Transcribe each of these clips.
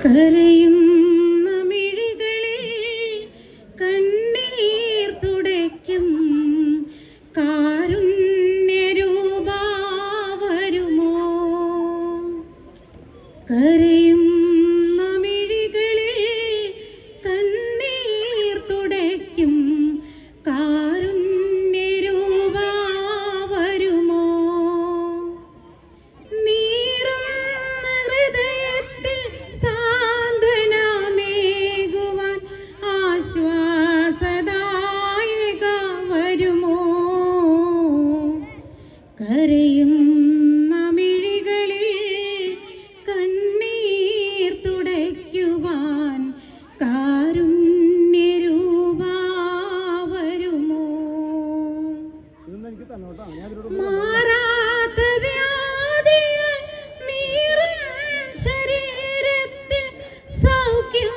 കരയുന്ന മിഴികളിൽ കണ്ണീർ തുടയ്ക്കും കാരുണ്യരൂപാ വരുമോ? കരയുന്ന മിഴികളിൽ കണ്ണീർ തുടയ്ക്കും കാരുണ്യരൂപാ വരുമോ? നീറുന്ന ഹൃദയത്തിൽ സാന്ത്വനമേകുവാൻ ആശ്വാസദായക വരുമോ? കരയുന്ന മിഴികളിൽ കണ്ണീർ തുടയ്ക്കുവാൻ കാരുണ്യരൂപാ വരുമോ? മാറാത്ത വ്യാധിയാൽ നീറും ശരീരത്തിൽ സൗഖ്യം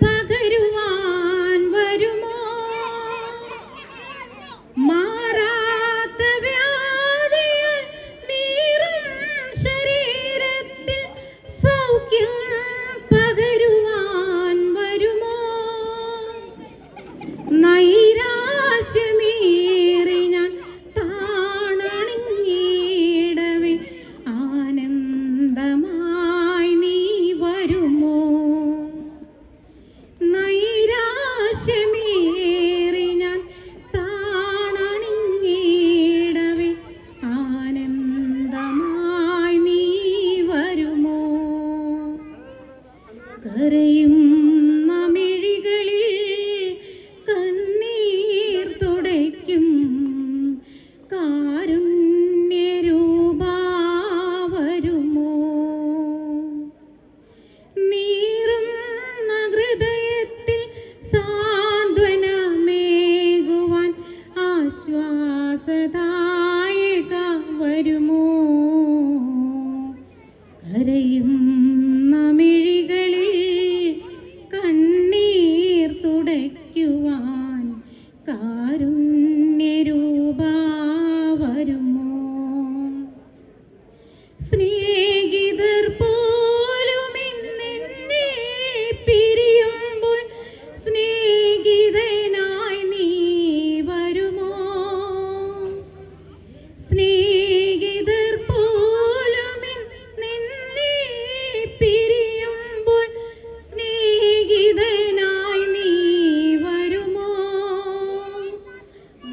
പകരുവാൻ വരുമോ? മാറാത്ത വ്യാധിയാൽ നീറും ശരീരത്തിൽ സൗഖ്യം പകരുവാൻ വരുമോ? നൈരാശ്യമേറി ഞാൻ താണണിഞ്ഞിടവേ ആനന്ദമായി നീ വരുമോ? നൈരാശ്യമേറി ഞാൻ താണണിഞ്ഞിടവേ ആനന്ദമായി നീ വരുമോ? കരയുന്ന മിഴികളിൽ കണ്ണീർ തുടയ്ക്കും കാരുണ്യരൂപാ വരുമോ? നീറുന്ന ഹൃദയത്തിൽ സാന്ത്വനമേകുവാൻ ആശ്വാസദായക വരുമോ? കരയുന്ന മിഴികളിൽ കണ്ണീർ തുടയ്ക്കുവാൻ കാരുണ്യരൂപാ വരുമോ? സ്നേഹിതർ പോലും ഇന്നെന്നെ പിരിയുമ്പോൾ സ്നേഹിതനായി നീ വരുമോ? സ്നേഹിതർ പോലും ഇന്നെന്നെ പിരിയുമ്പോൾ സ്നേഹിതനായി നീ വരുമോ?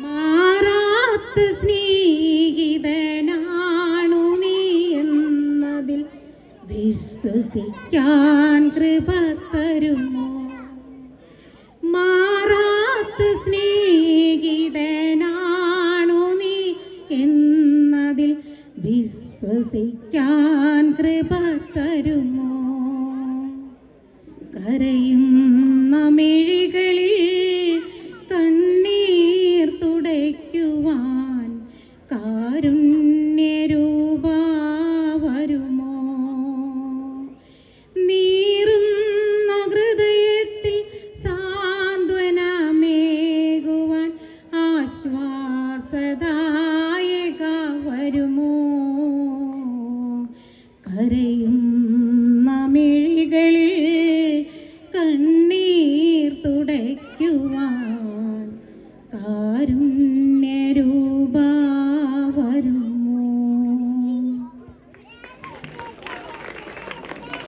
മാറാത്ത സ്നേഹിതനാണു നീ എന്നതിൽ വിശ്വസിക്കാൻ കൃപ തരുമോ? മാറാത്ത സ്നേഹിതനാണു നീ എന്നതിൽ വിശ്വസിക്കാൻ കൃപ തരുമോ? കരയുന്ന മിഴികളിൽ കണ്ണീർ തുടയ്ക്കുവാൻ കാരുണ്യരൂപാ